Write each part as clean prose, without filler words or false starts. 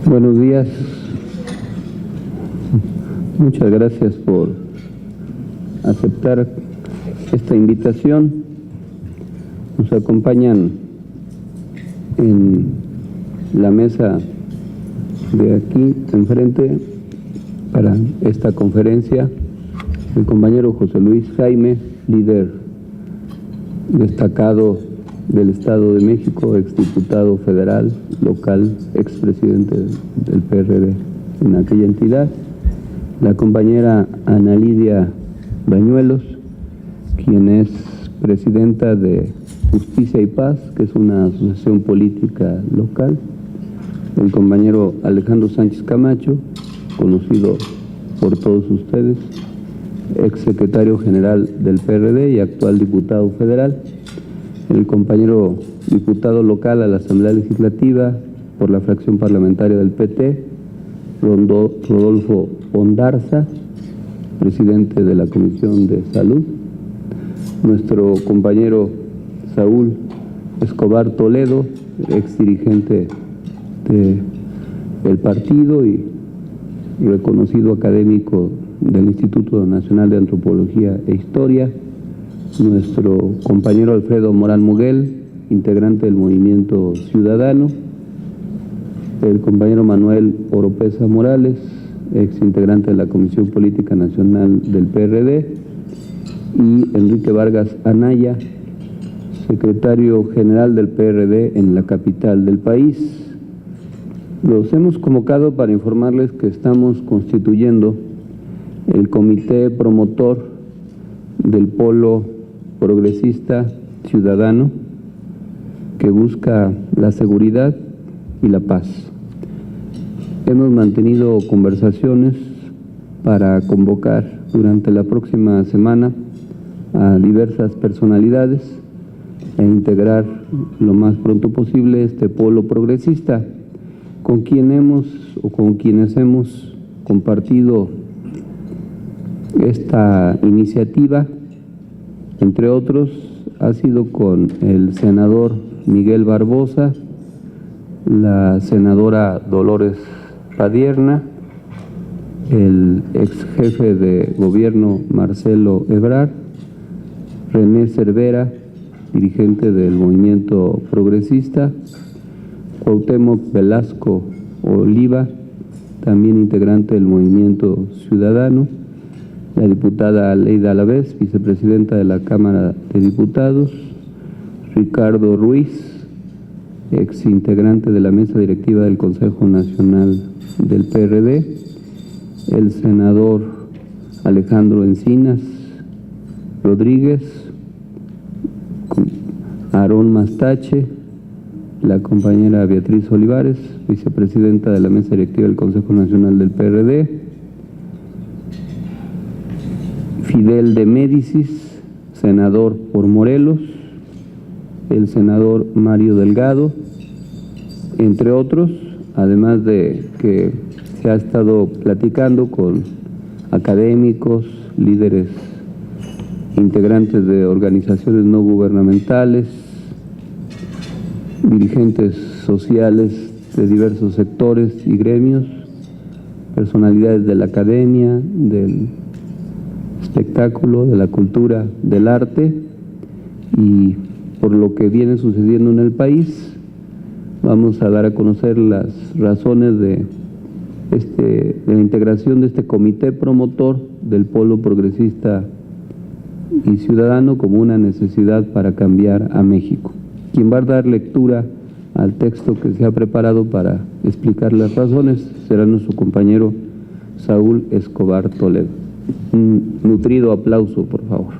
Buenos días. Muchas gracias por aceptar esta invitación. Nos acompañan en la mesa de aquí enfrente para esta conferencia el compañero José Luis Jaime, líder destacado del Estado de México, exdiputado federal, local, expresidente del PRD en aquella entidad, la compañera Ana Lidia Bañuelos, quien es presidenta de Justicia y Paz, que es una asociación política local, el compañero Alejandro Sánchez Camacho, conocido por todos ustedes, exsecretario general del PRD y actual diputado federal, el compañero diputado local a la Asamblea Legislativa por la fracción parlamentaria del PT, Rodolfo Ondarza, presidente de la Comisión de Salud, nuestro compañero Saúl Escobar Toledo, exdirigente del partido y reconocido académico del Instituto Nacional de Antropología e Historia, nuestro compañero Alfredo Morán Muguel, integrante del Movimiento Ciudadano, el compañero Manuel Oropesa Morales, exintegrante de la Comisión Política Nacional del PRD, y Enrique Vargas Anaya, secretario general del PRD en la capital del país. Los hemos convocado para informarles que estamos constituyendo el comité promotor del Polo Progresista Ciudadano que busca la seguridad y la paz. Hemos mantenido conversaciones para convocar durante la próxima semana a diversas personalidades e integrar lo más pronto posible este polo progresista con quienes hemos compartido esta iniciativa, entre otros, ha sido con el senador Miguel Barbosa, la senadora Dolores Padierna, el ex jefe de gobierno Marcelo Ebrard, René Cervera, dirigente del Movimiento Progresista, Cuauhtémoc Velasco Oliva, también integrante del Movimiento Ciudadano, la diputada Leida Alavés, vicepresidenta de la Cámara de Diputados, Ricardo Ruiz, exintegrante de la mesa directiva del Consejo Nacional del PRD, el senador Alejandro Encinas Rodríguez, Aarón Mastache, la compañera Beatriz Olivares, vicepresidenta de la mesa directiva del Consejo Nacional del PRD, Fidel de Médicis, senador por Morelos, el senador Mario Delgado, entre otros, además de que se ha estado platicando con académicos, líderes, integrantes de organizaciones no gubernamentales, dirigentes sociales de diversos sectores y gremios, personalidades de la academia, del espectáculo, de la cultura, del arte, y por lo que viene sucediendo en el país, vamos a dar a conocer las razones de la integración de este comité promotor del Polo Progresista y Ciudadano como una necesidad para cambiar a México. Quien va a dar lectura al texto que se ha preparado para explicar las razones será nuestro compañero Saúl Escobar Toledo. Un nutrido aplauso, por favor.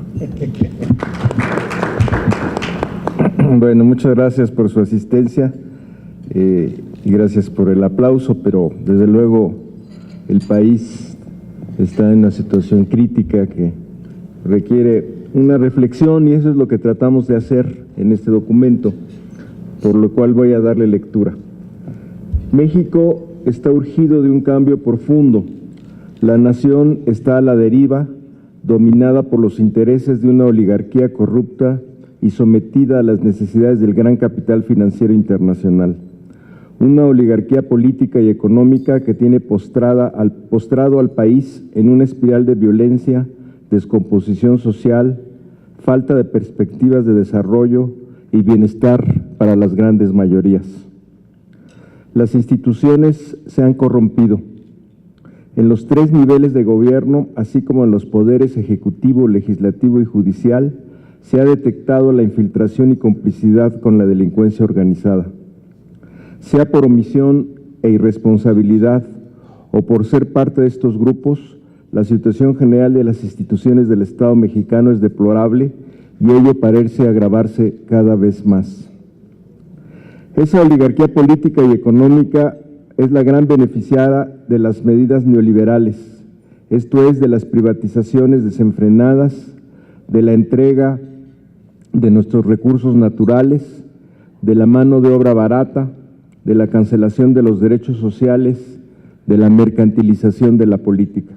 Bueno, muchas gracias por su asistencia y gracias por el aplauso, pero desde luego el país está en una situación crítica que requiere una reflexión y eso es lo que tratamos de hacer en este documento, por lo cual voy a darle lectura. México está urgido de un cambio profundo. La nación está a la deriva, dominada por los intereses de una oligarquía corrupta y sometida a las necesidades del gran capital financiero internacional. una oligarquía política y económica que tiene postrado al país en una espiral de violencia, descomposición social, falta de perspectivas de desarrollo y bienestar para las grandes mayorías. Las instituciones se han corrompido. En los 3 niveles de gobierno, así como en los poderes ejecutivo, legislativo y judicial, se ha detectado la infiltración y complicidad con la delincuencia organizada. Sea por omisión e irresponsabilidad o por ser parte de estos grupos, la situación general de las instituciones del Estado mexicano es deplorable y ello parece agravarse cada vez más. Esa oligarquía política y económica es la gran beneficiada de las medidas neoliberales, esto es, de las privatizaciones desenfrenadas, de la entrega de nuestros recursos naturales, de la mano de obra barata, de la cancelación de los derechos sociales, de la mercantilización de la política.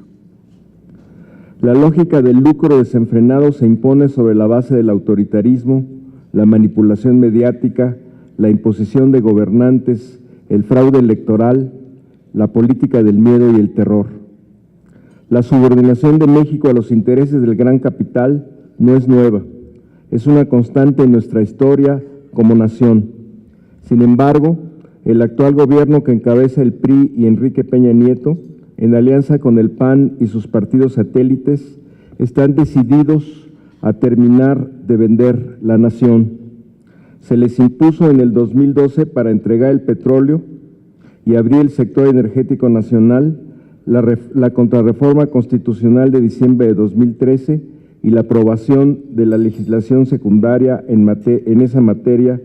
La lógica del lucro desenfrenado se impone sobre la base del autoritarismo, la manipulación mediática, la imposición de gobernantes, el fraude electoral, la política del miedo y el terror. La subordinación de México a los intereses del gran capital no es nueva, es una constante en nuestra historia como nación. Sin embargo, el actual gobierno que encabeza el PRI y Enrique Peña Nieto, en alianza con el PAN y sus partidos satélites, están decididos a terminar de vender la nación. Se les impuso en el 2012 para entregar el petróleo y abrir el sector energético nacional, la contrarreforma constitucional de diciembre de 2013 y la aprobación de la legislación secundaria en esa materia,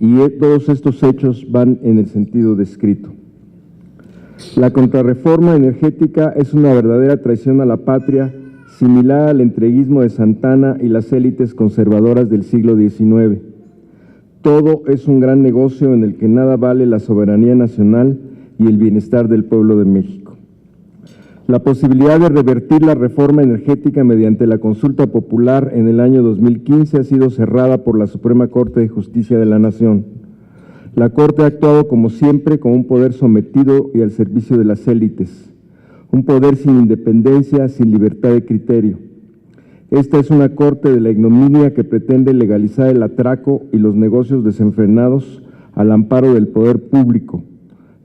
y todos estos hechos van en el sentido descrito. La contrarreforma energética es una verdadera traición a la patria, similar al entreguismo de Santana y las élites conservadoras del siglo XIX. Todo es un gran negocio en el que nada vale la soberanía nacional y el bienestar del pueblo de México. La posibilidad de revertir la reforma energética mediante la consulta popular en el año 2015 ha sido cerrada por la Suprema Corte de Justicia de la Nación. La Corte ha actuado como siempre con un poder sometido y al servicio de las élites, un poder sin independencia, sin libertad de criterio. Esta es una Corte de la ignominia que pretende legalizar el atraco y los negocios desenfrenados al amparo del poder público.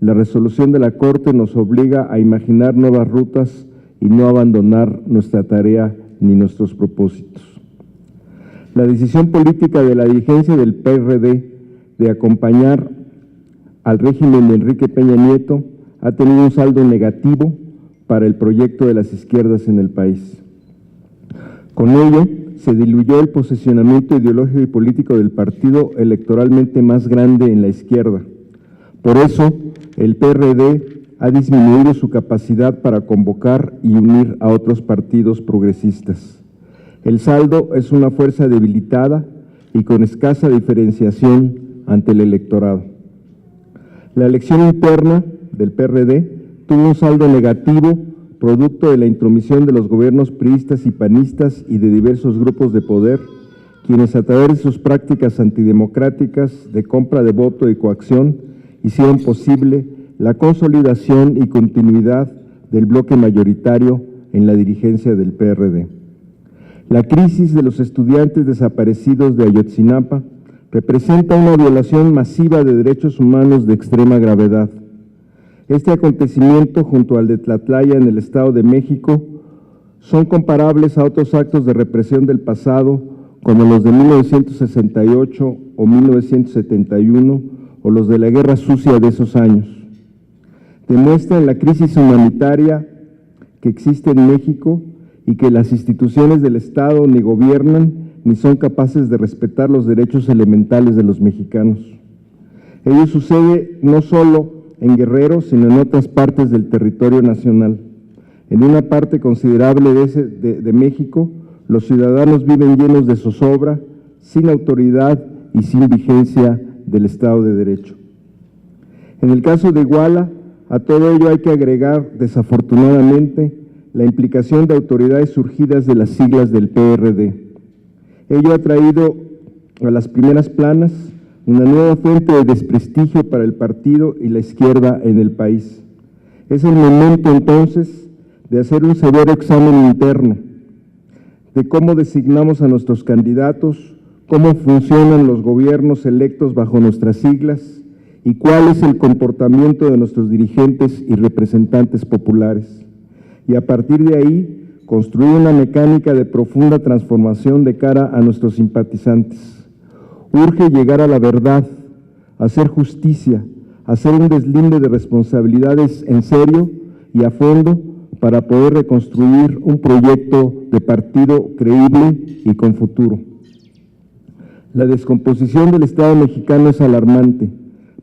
La resolución de la Corte nos obliga a imaginar nuevas rutas y no abandonar nuestra tarea ni nuestros propósitos. La decisión política de la dirigencia del PRD de acompañar al régimen de Enrique Peña Nieto ha tenido un saldo negativo para el proyecto de las izquierdas en el país. Con ello, se diluyó el posicionamiento ideológico y político del partido electoralmente más grande en la izquierda. Por eso, el PRD ha disminuido su capacidad para convocar y unir a otros partidos progresistas. El saldo es una fuerza debilitada y con escasa diferenciación ante el electorado. La elección interna del PRD tuvo un saldo negativo producto de la intromisión de los gobiernos priistas y panistas y de diversos grupos de poder, quienes a través de sus prácticas antidemocráticas de compra de voto y coacción hicieron posible la consolidación y continuidad del bloque mayoritario en la dirigencia del PRD. La crisis de los estudiantes desaparecidos de Ayotzinapa representa una violación masiva de derechos humanos de extrema gravedad. Este acontecimiento, junto al de Tlatlaya en el Estado de México, son comparables a otros actos de represión del pasado, como los de 1968 o 1971, o los de la Guerra Sucia de esos años. Demuestran la crisis humanitaria que existe en México y que las instituciones del Estado ni gobiernan ni son capaces de respetar los derechos elementales de los mexicanos. Ello sucede no solo en Guerrero, sino en otras partes del territorio nacional. En una parte considerable de México, los ciudadanos viven llenos de zozobra, sin autoridad y sin vigencia del Estado de Derecho. En el caso de Iguala, a todo ello hay que agregar, desafortunadamente, la implicación de autoridades surgidas de las siglas del PRD. Ello ha traído a las primeras planas una nueva fuente de desprestigio para el partido y la izquierda en el país. Es el momento entonces de hacer un severo examen interno de cómo designamos a nuestros candidatos, cómo funcionan los gobiernos electos bajo nuestras siglas y cuál es el comportamiento de nuestros dirigentes y representantes populares. Y a partir de ahí, construir una mecánica de profunda transformación de cara a nuestros simpatizantes. Urge llegar a la verdad, hacer justicia, hacer un deslinde de responsabilidades en serio y a fondo para poder reconstruir un proyecto de partido creíble y con futuro. La descomposición del Estado mexicano es alarmante.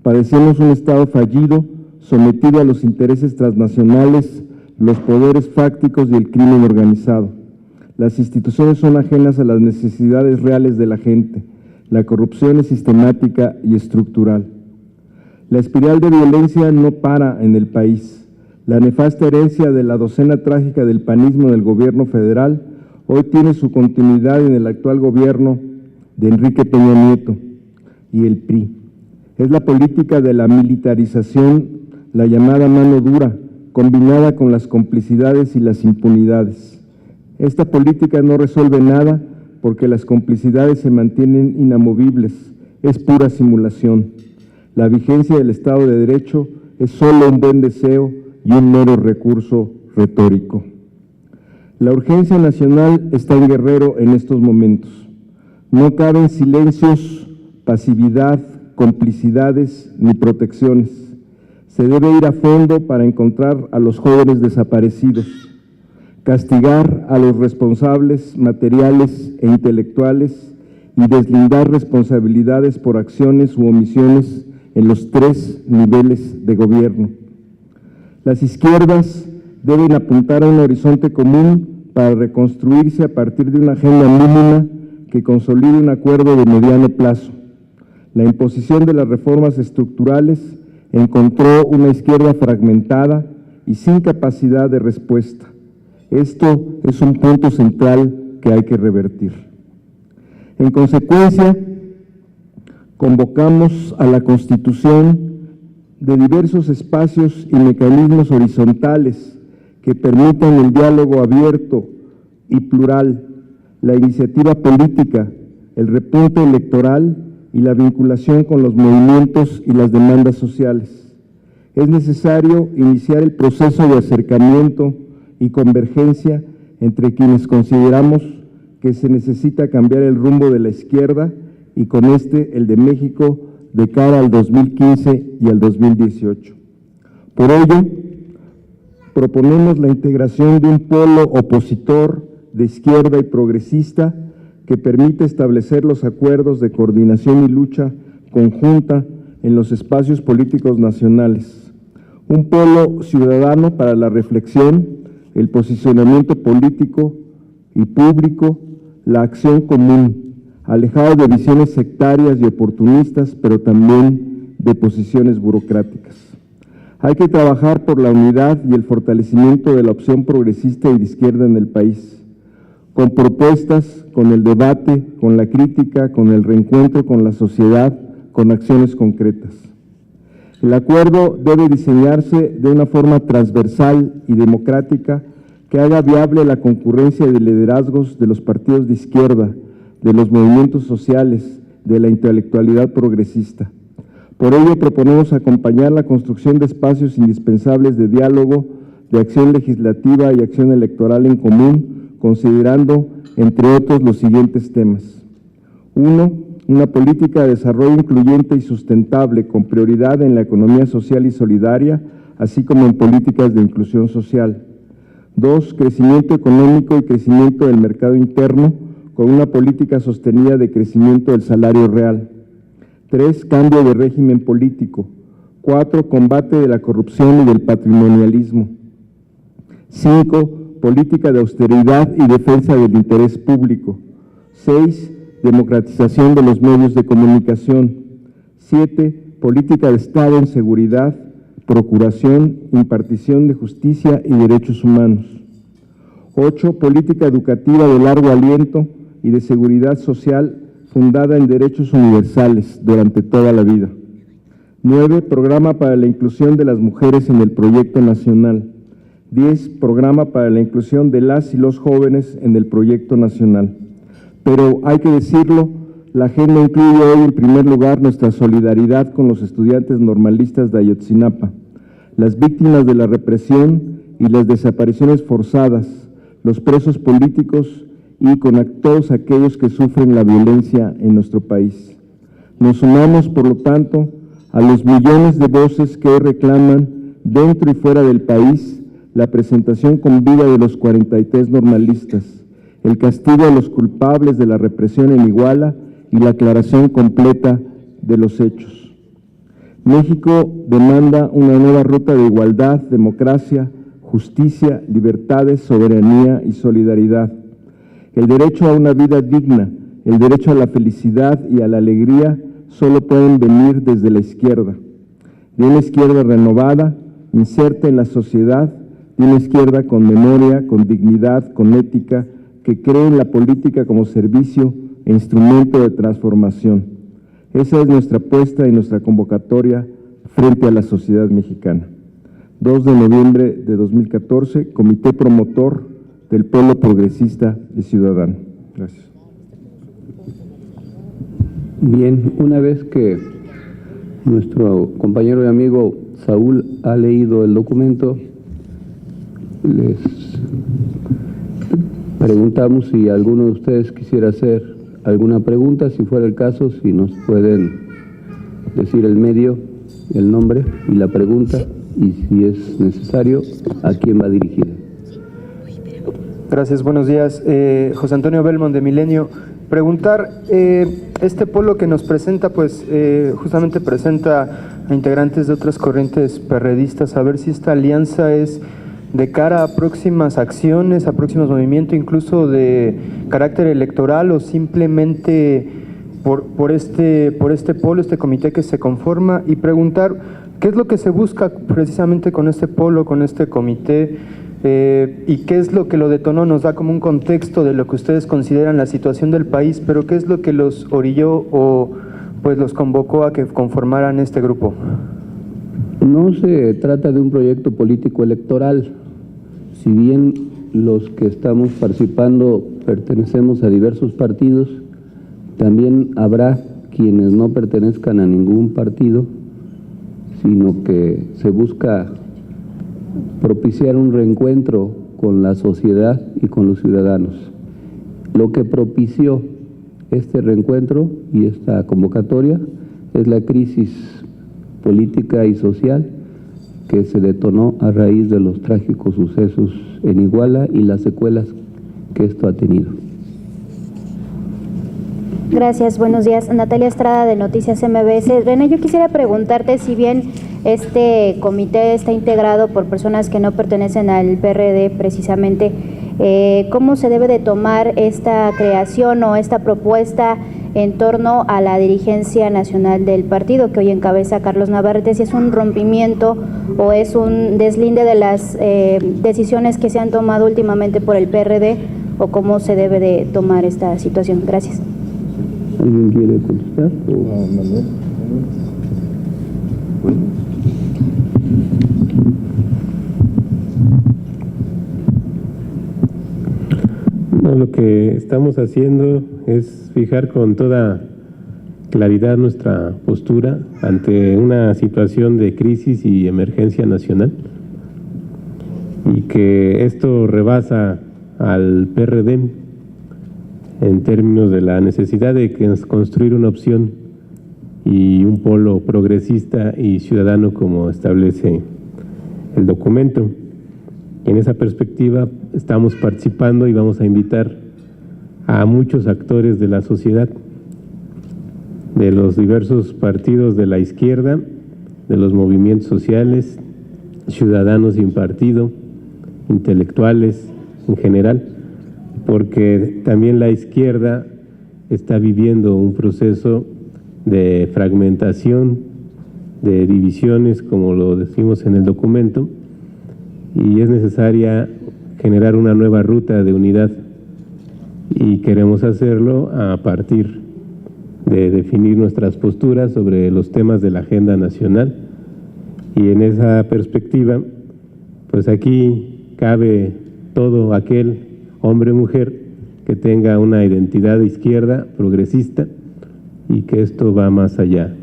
Padecemos un Estado fallido, sometido a los intereses transnacionales, los poderes fácticos y el crimen organizado. Las instituciones son ajenas a las necesidades reales de la gente. La corrupción es sistemática y estructural. La espiral de violencia no para en el país. La nefasta herencia de la docena trágica del panismo del gobierno federal hoy tiene su continuidad en el actual gobierno de Enrique Peña Nieto y el PRI. Es la política de la militarización, la llamada mano dura, combinada con las complicidades y las impunidades. Esta política no resuelve nada porque las complicidades se mantienen inamovibles, es pura simulación. La vigencia del Estado de Derecho es solo un buen deseo y un mero recurso retórico. La urgencia nacional está en Guerrero en estos momentos. No caben silencios, pasividad, complicidades ni protecciones. Se debe ir a fondo para encontrar a los jóvenes desaparecidos, castigar a los responsables materiales e intelectuales y deslindar responsabilidades por acciones u omisiones en los 3 niveles de gobierno. Las izquierdas deben apuntar a un horizonte común para reconstruirse a partir de una agenda mínima que consolide un acuerdo de mediano plazo. La imposición de las reformas estructurales encontró una izquierda fragmentada y sin capacidad de respuesta. Esto es un punto central que hay que revertir. En consecuencia, convocamos a la constitución de diversos espacios y mecanismos horizontales que permitan el diálogo abierto y plural, la iniciativa política, el repunte electoral y la vinculación con los movimientos y las demandas sociales. Es necesario iniciar el proceso de acercamiento y convergencia entre quienes consideramos que se necesita cambiar el rumbo de la izquierda y con este el de México de cara al 2015 y al 2018. Por ello, proponemos la integración de un polo opositor de izquierda y progresista que permite establecer los acuerdos de coordinación y lucha conjunta en los espacios políticos nacionales. Un polo ciudadano para la reflexión, el posicionamiento político y público, la acción común, alejado de visiones sectarias y oportunistas, pero también de posiciones burocráticas. Hay que trabajar por la unidad y el fortalecimiento de la opción progresista y de izquierda en el país, con propuestas, con el debate, con la crítica, con el reencuentro con la sociedad, con acciones concretas. El acuerdo debe diseñarse de una forma transversal y democrática que haga viable la concurrencia de liderazgos de los partidos de izquierda, de los movimientos sociales, de la intelectualidad progresista. Por ello proponemos acompañar la construcción de espacios indispensables de diálogo, de acción legislativa y acción electoral en común, considerando, entre otros, los siguientes temas. 1. Una política de desarrollo incluyente y sustentable con prioridad en la economía social y solidaria, así como en políticas de inclusión social. 2. Crecimiento económico y crecimiento del mercado interno con una política sostenida de crecimiento del salario real. 3. Cambio de régimen político. 4. Combate de la corrupción y del patrimonialismo. 5. Política de austeridad y defensa del interés público. 6. Democratización de los medios de comunicación. 7. Política de Estado en seguridad, procuración, impartición de justicia y derechos humanos. 8. Política educativa de largo aliento y de seguridad social fundada en derechos universales durante toda la vida. 9. Programa para la inclusión de las mujeres en el proyecto nacional. 10. Programa para la inclusión de las y los jóvenes en el proyecto nacional. Pero hay que decirlo, la agenda incluye hoy en primer lugar nuestra solidaridad con los estudiantes normalistas de Ayotzinapa, las víctimas de la represión y las desapariciones forzadas, los presos políticos y con todos aquellos que sufren la violencia en nuestro país. Nos sumamos, por lo tanto, a los millones de voces que hoy reclaman, dentro y fuera del país, la presentación con vida de los 43 normalistas, el castigo a los culpables de la represión en Iguala y la aclaración completa de los hechos. México demanda una nueva ruta de igualdad, democracia, justicia, libertades, soberanía y solidaridad. El derecho a una vida digna, el derecho a la felicidad y a la alegría solo pueden venir desde la izquierda, de una izquierda renovada, inserta en la sociedad, de una izquierda con memoria, con dignidad, con ética, que cree en la política como servicio e instrumento de transformación. Esa es nuestra apuesta y nuestra convocatoria frente a la sociedad mexicana. 2 de noviembre de 2014, Comité Promotor del Polo Progresista y Ciudadano. Gracias. Bien, una vez que nuestro compañero y amigo Saúl ha leído el documento, les preguntamos si alguno de ustedes quisiera hacer alguna pregunta. Si fuera el caso, si nos pueden decir el medio, el nombre y la pregunta, y si es necesario, a quién va dirigida. Gracias, buenos días. José Antonio Belmont, de Milenio. Preguntar, este polo que nos presenta, pues justamente presenta a integrantes de otras corrientes perredistas, a ver si esta alianza es de cara a próximas acciones, a próximos movimientos, incluso de carácter electoral, o simplemente por este polo, este comité que se conforma, y preguntar qué es lo que se busca precisamente con este polo, con este comité, y qué es lo que lo detonó. Nos da como un contexto de lo que ustedes consideran la situación del país, pero qué es lo que los orilló o pues los convocó a que conformaran este grupo. No se trata de un proyecto político electoral. Si bien los que estamos participando pertenecemos a diversos partidos, también habrá quienes no pertenezcan a ningún partido, sino que se busca propiciar un reencuentro con la sociedad y con los ciudadanos. Lo que propició este reencuentro y esta convocatoria es la crisis política y social que se detonó a raíz de los trágicos sucesos en Iguala y las secuelas que esto ha tenido. Gracias, buenos días. Natalia Estrada, de Noticias MBS. René, yo quisiera preguntarte, si bien este comité está integrado por personas que no pertenecen al PRD precisamente, ¿cómo se debe de tomar esta creación o esta propuesta en torno a la dirigencia nacional del partido que hoy encabeza Carlos Navarrete? ¿Si es un rompimiento o es un deslinde de las decisiones que se han tomado últimamente por el PRD, o cómo se debe de tomar esta situación? Gracias. ¿Alguien quiere contestar? No, lo que estamos haciendo es fijar con toda claridad nuestra postura ante una situación de crisis y emergencia nacional, y que esto rebasa al PRD en términos de la necesidad de construir una opción y un polo progresista y ciudadano, como establece el documento. Y en esa perspectiva estamos participando y vamos a invitar a muchos actores de la sociedad, de los diversos partidos de la izquierda, de los movimientos sociales, ciudadanos sin partido, intelectuales en general, porque también la izquierda está viviendo un proceso de fragmentación, de divisiones, como lo decimos en el documento, y es necesaria generar una nueva ruta de unidad, y queremos hacerlo a partir de definir nuestras posturas sobre los temas de la agenda nacional. Y en esa perspectiva, pues aquí cabe todo aquel hombre o mujer que tenga una identidad de izquierda progresista y que esto va más allá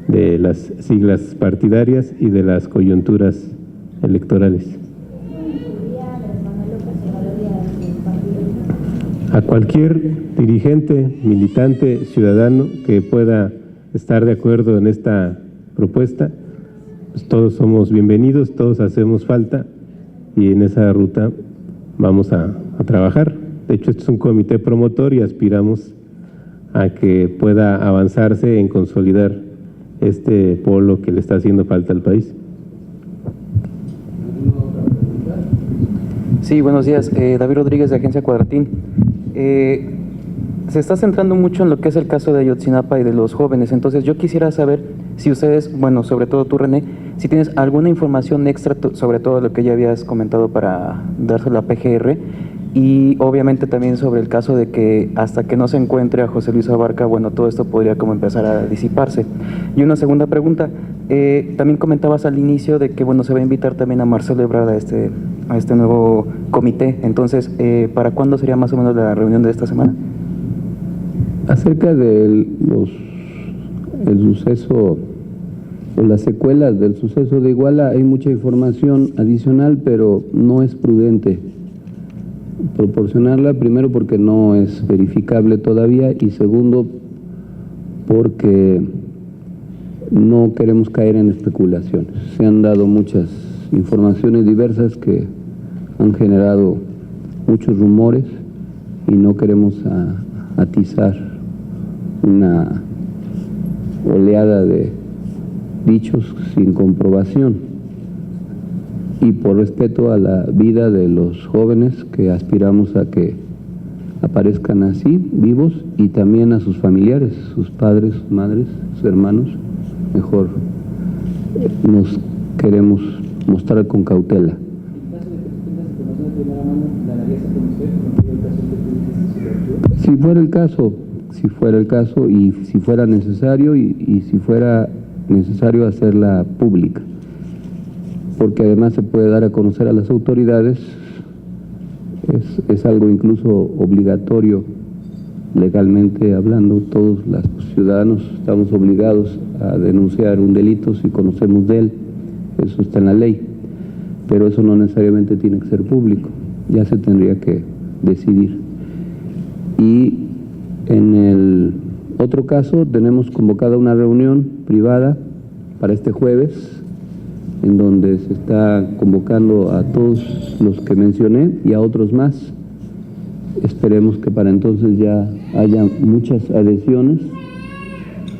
de las siglas partidarias y de las coyunturas electorales. A cualquier dirigente, militante, ciudadano que pueda estar de acuerdo en esta propuesta, pues todos somos bienvenidos, todos hacemos falta y en esa ruta vamos a trabajar. De hecho, este es un comité promotor y aspiramos a que pueda avanzarse en consolidar este polo que le está haciendo falta al país. Sí, buenos días. David Rodríguez, de Agencia Cuadratín. Se está centrando mucho en lo que es el caso de Ayotzinapa y de los jóvenes. Entonces, yo quisiera saber si ustedes, bueno, sobre todo tú, René, si tienes alguna información extra sobre todo lo que ya habías comentado para dárselo a PGR, y obviamente también sobre el caso de que hasta que no se encuentre a José Luis Abarca, bueno, todo esto podría como empezar a disiparse. Y una segunda pregunta, también comentabas al inicio de que, bueno, se va a invitar también a Marcelo Ebrard a este nuevo comité. Entonces, ¿para cuándo sería más o menos la reunión de esta semana? Acerca de el suceso o las secuelas del suceso de Iguala, hay mucha información adicional, pero no es prudente proporcionarla, primero porque no es verificable todavía y segundo porque no queremos caer en especulaciones. Se han dado muchas informaciones diversas que han generado muchos rumores y no queremos atizar una oleada de dichos sin comprobación. Y por respeto a la vida de los jóvenes que aspiramos a que aparezcan así, vivos, y también a sus familiares, sus padres, sus madres, sus hermanos, mejor nos queremos mostrar con cautela. Si fuera el caso y si fuera necesario y si fuera necesario hacerla pública, porque además se puede dar a conocer a las autoridades, es algo incluso obligatorio legalmente hablando. Todos los ciudadanos estamos obligados a denunciar un delito si conocemos de él, eso está en la ley, pero eso no necesariamente tiene que ser público, ya se tendría que decidir. Y en el otro caso tenemos convocada una reunión privada para este jueves, en donde se está convocando a todos los que mencioné y a otros más. Esperemos que para entonces ya haya muchas adhesiones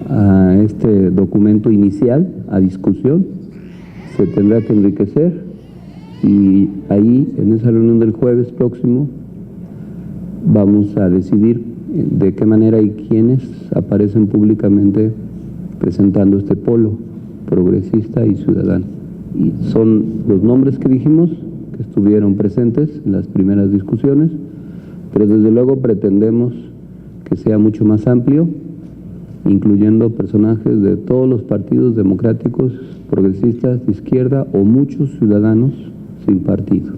a este documento inicial, a discusión. Se tendrá que enriquecer y ahí, en esa reunión del jueves próximo, vamos a decidir de qué manera y quiénes aparecen públicamente presentando este polo progresista y ciudadano. Y son los nombres que dijimos, que estuvieron presentes en las primeras discusiones, pero desde luego pretendemos que sea mucho más amplio, incluyendo personajes de todos los partidos democráticos, progresistas, de izquierda o muchos ciudadanos sin partido.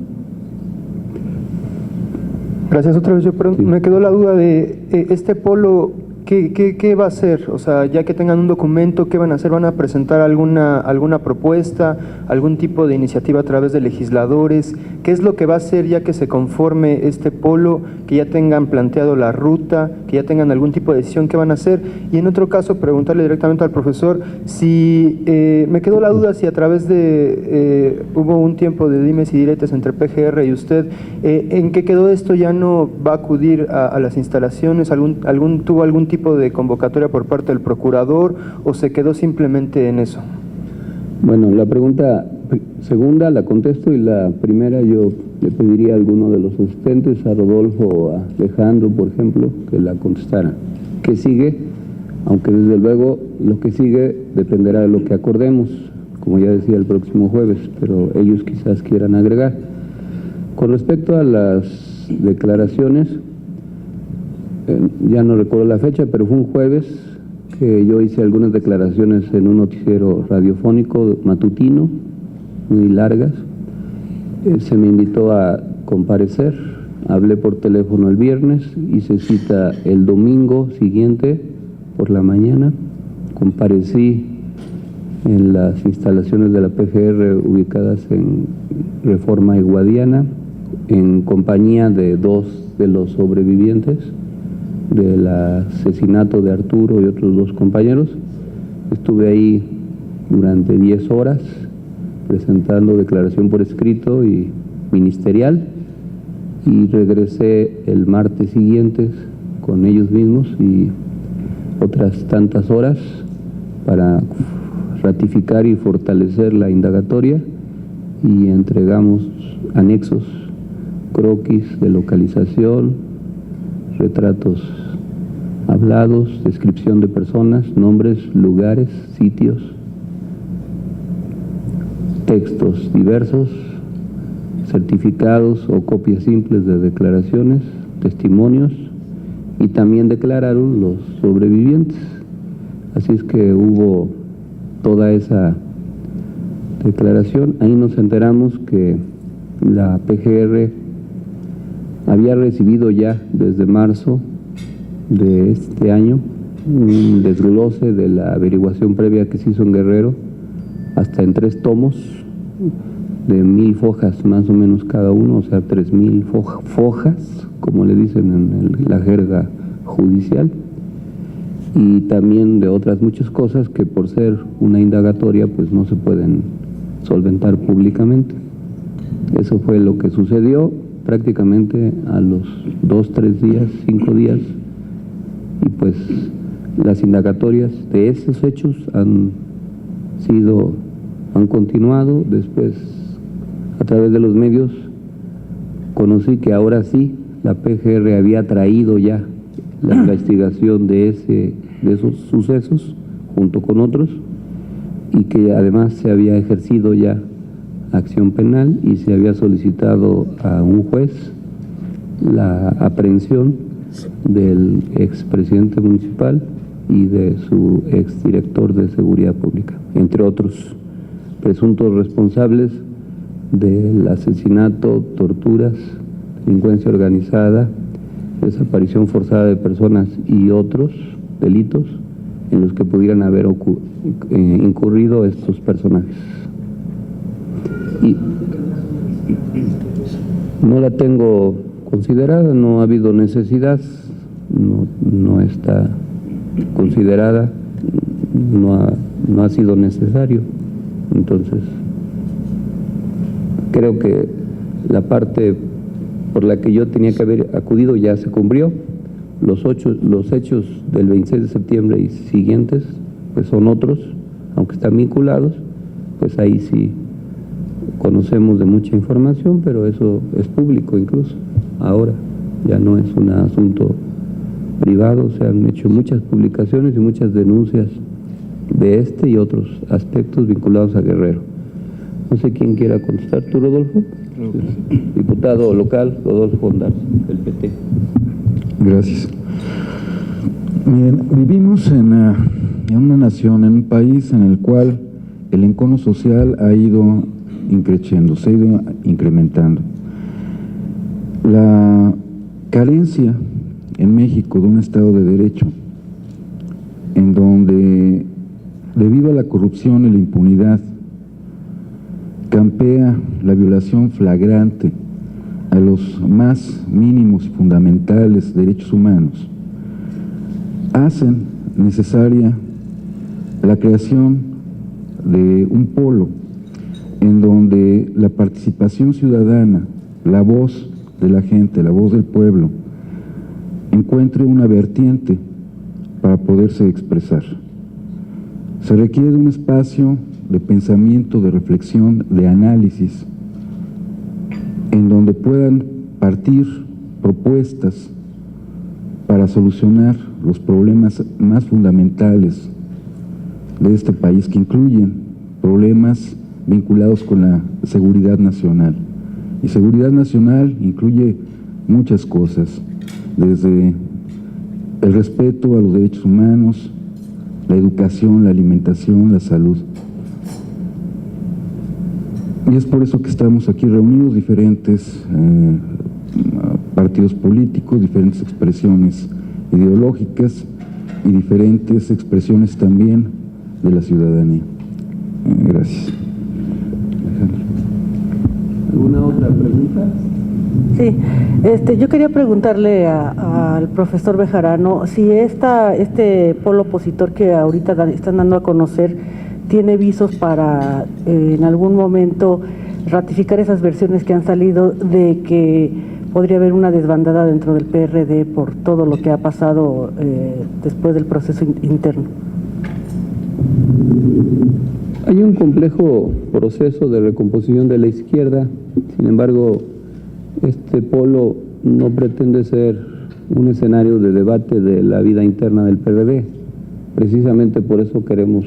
Gracias. Otra vez, me quedó la duda de este polo, ¿qué va a hacer? O sea, ya que tengan un documento, ¿qué van a hacer? ¿Van a presentar alguna propuesta, algún tipo de iniciativa a través de legisladores? ¿Qué es lo que va a hacer ya que se conforme este polo, que ya tengan planteado la ruta, que ya tengan algún tipo de decisión? ¿Qué van a hacer? Y en otro caso, preguntarle directamente al profesor si me quedó la duda si a través de hubo un tiempo de dimes y diretes entre PGR y usted, ¿en qué quedó esto? ¿Ya no va a acudir a las instalaciones? ¿Tuvo algún tipo de convocatoria por parte del procurador o se quedó simplemente en eso? Bueno, la pregunta segunda la contesto y la primera yo le pediría a alguno de los asistentes, a Rodolfo o a Alejandro, por ejemplo, que la contestaran. ¿Qué sigue? Aunque desde luego lo que sigue dependerá de lo que acordemos, como ya decía, el próximo jueves, pero ellos quizás quieran agregar. Con respecto a las declaraciones, ya no recuerdo la fecha, pero fue un jueves que yo hice algunas declaraciones en un noticiero radiofónico matutino, muy largas. Se me invitó a comparecer, hablé por teléfono el viernes, hice cita el domingo siguiente por la mañana, comparecí en las instalaciones de la PGR ubicadas en Reforma y Guadiana, en compañía de 2 de los sobrevivientes del asesinato de Arturo y otros 2 compañeros. Estuve ahí durante 10 horas presentando declaración por escrito y ministerial, y regresé el martes siguiente con ellos mismos y otras tantas horas para ratificar y fortalecer la indagatoria, y entregamos anexos, croquis de localización, retratos hablados, descripción de personas, nombres, lugares, sitios, textos diversos, certificados o copias simples de declaraciones, testimonios, y también declararon los sobrevivientes. Así es que hubo toda esa declaración. Ahí nos enteramos que la PGR había recibido ya desde marzo de este año un desglose de la averiguación previa que se hizo en Guerrero, hasta en 3 tomos de 1000 fojas más o menos cada uno, o sea 3000 fojas, como le dicen en la jerga judicial, y también de otras muchas cosas que por ser una indagatoria pues no se pueden solventar públicamente. Eso fue lo que sucedió prácticamente a los 2, 3 días, 5 días, y pues las indagatorias de esos hechos han continuado. Después, a través de los medios, conocí que ahora sí la PGR había traído ya la investigación de esos sucesos junto con otros, y que además se había ejercido ya acción penal y se había solicitado a un juez la aprehensión del expresidente municipal y de su exdirector de Seguridad Pública, entre otros presuntos responsables del asesinato, torturas, delincuencia organizada, desaparición forzada de personas y otros delitos en los que pudieran haber incurrido estos personajes. Y no la tengo considerada, no ha habido necesidad, no está considerada, no ha sido necesario. Entonces, creo que la parte por la que yo tenía que haber acudido ya se cumplió. Los hechos del 26 de septiembre y siguientes pues son otros, aunque están vinculados, pues ahí sí conocemos de mucha información, pero eso es público incluso. Ahora ya no es un asunto privado, se han hecho muchas publicaciones y muchas denuncias de este y otros aspectos vinculados a Guerrero. No sé quién quiera contestar. ¿Tú, Rodolfo? Diputado local, Rodolfo Ondarza, del PT. Gracias. Bien, vivimos en una nación, en un país en el cual el encono social ha ido increciendo, se ha ido incrementando. La carencia en México de un Estado de Derecho, en donde, debido a la corrupción y la impunidad, campea la violación flagrante a los más mínimos y fundamentales derechos humanos, hacen necesaria la creación de un polo en donde la participación ciudadana, la voz de la gente, la voz del pueblo, encuentre una vertiente para poderse expresar. Se requiere de un espacio de pensamiento, de reflexión, de análisis, en donde puedan partir propuestas para solucionar los problemas más fundamentales de este país, que incluyen problemas vinculados con la seguridad nacional. Y seguridad nacional incluye muchas cosas, desde el respeto a los derechos humanos, la educación, la alimentación, la salud. Y es por eso que estamos aquí reunidos, diferentes partidos políticos, diferentes expresiones ideológicas y diferentes expresiones también de la ciudadanía. Gracias. ¿Alguna otra pregunta? Sí, yo quería preguntarle al profesor Bejarano si este polo opositor que ahorita están dando a conocer tiene visos para en algún momento ratificar esas versiones que han salido de que podría haber una desbandada dentro del PRD por todo lo que ha pasado después del proceso interno. Hay un complejo proceso de recomposición de la izquierda, sin embargo, este polo no pretende ser un escenario de debate de la vida interna del PRD. Precisamente por eso queremos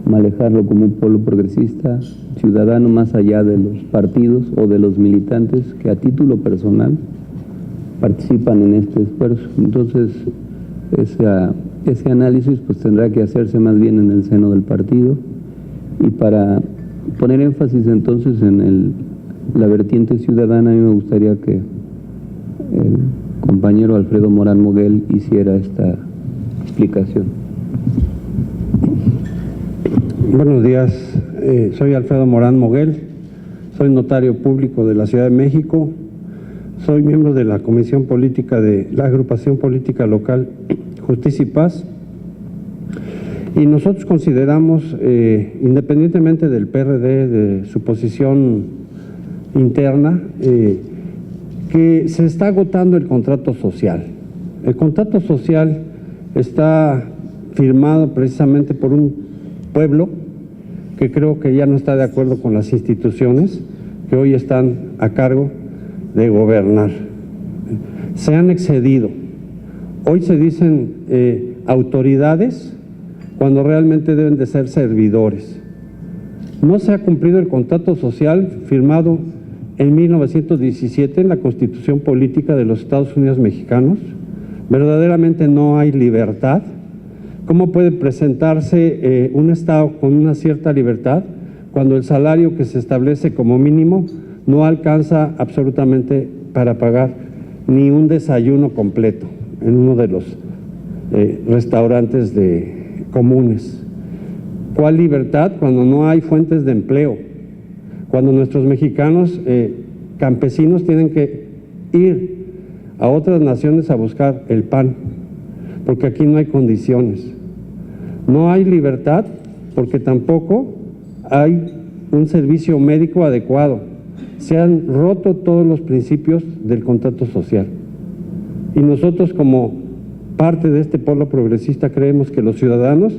manejarlo como un polo progresista, ciudadano, más allá de los partidos o de los militantes que a título personal participan en este esfuerzo. Entonces, ese análisis pues tendrá que hacerse más bien en el seno del partido, y para poner énfasis entonces en la vertiente ciudadana, a mí me gustaría que el compañero Alfredo Morán Moguel hiciera esta explicación. Buenos días, soy Alfredo Morán Moguel, soy notario público de la Ciudad de México, soy miembro de la Comisión Política de la Agrupación Política Local Justicia y Paz, y nosotros consideramos, independientemente del PRD, de su posición interna, que se está agotando el contrato social. El contrato social está firmado precisamente por un pueblo que creo que ya no está de acuerdo con las instituciones que hoy están a cargo de gobernar. Se han excedido. Hoy se dicen autoridades cuando realmente deben de ser servidores. No se ha cumplido el contrato social firmado en 1917 en la Constitución Política de los Estados Unidos Mexicanos. Verdaderamente no hay libertad. ¿Cómo puede presentarse un Estado con una cierta libertad cuando el salario que se establece como mínimo no alcanza absolutamente para pagar ni un desayuno completo en uno de los restaurantes comunes? ¿Cuál libertad cuando no hay fuentes de empleo? Cuando nuestros mexicanos campesinos tienen que ir a otras naciones a buscar el pan, porque aquí no hay condiciones. No hay libertad porque tampoco hay un servicio médico adecuado. Se han roto todos los principios del contrato social. Y nosotros, como parte de este polo progresista, creemos que los ciudadanos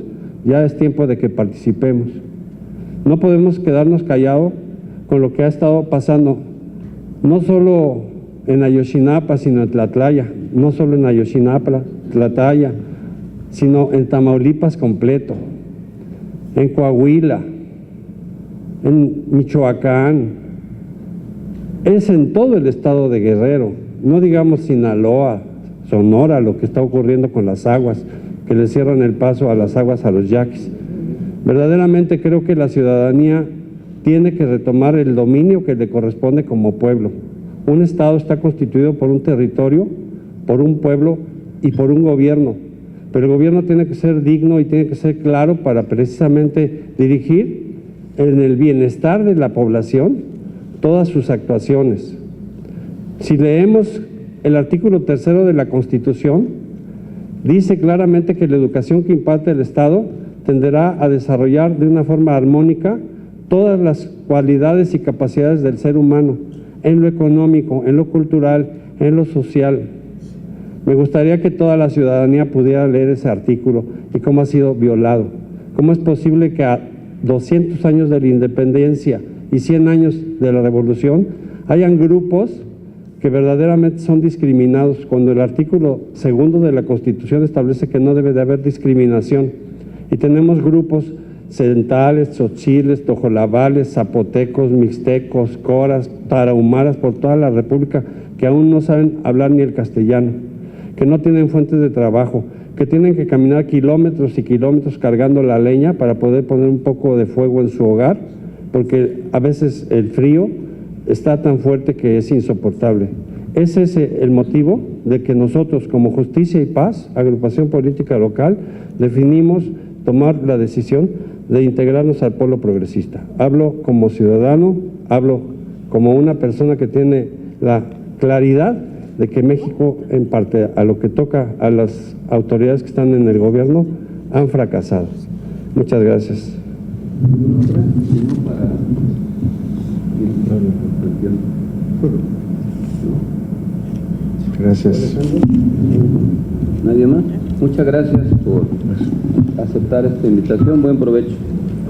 ya es tiempo de que participemos. No podemos quedarnos callados con lo que ha estado pasando, no solo en Ayotzinapa, sino en Tlatlaya, no solo en Ayotzinapa, Tlatlaya, sino en Tamaulipas completo, en Coahuila, en Michoacán, es en todo el estado de Guerrero, no digamos Sinaloa, Sonora, lo que está ocurriendo con las aguas, que le cierran el paso a las aguas a los yaquis. Verdaderamente creo que la ciudadanía tiene que retomar el dominio que le corresponde como pueblo. Un estado está constituido por un territorio, por un pueblo y por un gobierno, pero el gobierno tiene que ser digno y tiene que ser claro para precisamente dirigir en el bienestar de la población todas sus actuaciones. Si leemos el artículo 3 de la Constitución, dice claramente que la educación que imparte el Estado tenderá a desarrollar de una forma armónica todas las cualidades y capacidades del ser humano, en lo económico, en lo cultural, en lo social. Me gustaría que toda la ciudadanía pudiera leer ese artículo y cómo ha sido violado. ¿Cómo es posible que a 200 años de la independencia y 100 años de la revolución hayan grupos que verdaderamente son discriminados cuando el artículo 2 de la Constitución establece que no debe de haber discriminación? Y tenemos grupos centales, tzotziles, tojolabales, zapotecos, mixtecos, coras, tarahumaras por toda la República que aún no saben hablar ni el castellano, que no tienen fuentes de trabajo, que tienen que caminar kilómetros y kilómetros cargando la leña para poder poner un poco de fuego en su hogar, porque a veces el frío está tan fuerte que es insoportable. Es ese el motivo de que nosotros, como Justicia y Paz, agrupación política local, definimos tomar la decisión de integrarnos al polo progresista. Hablo como ciudadano, hablo como una persona que tiene la claridad de que México, en parte a lo que toca a las autoridades que están en el gobierno, han fracasado. Muchas gracias. Gracias. ¿Nadie más? Muchas gracias por aceptar esta invitación. Buen provecho.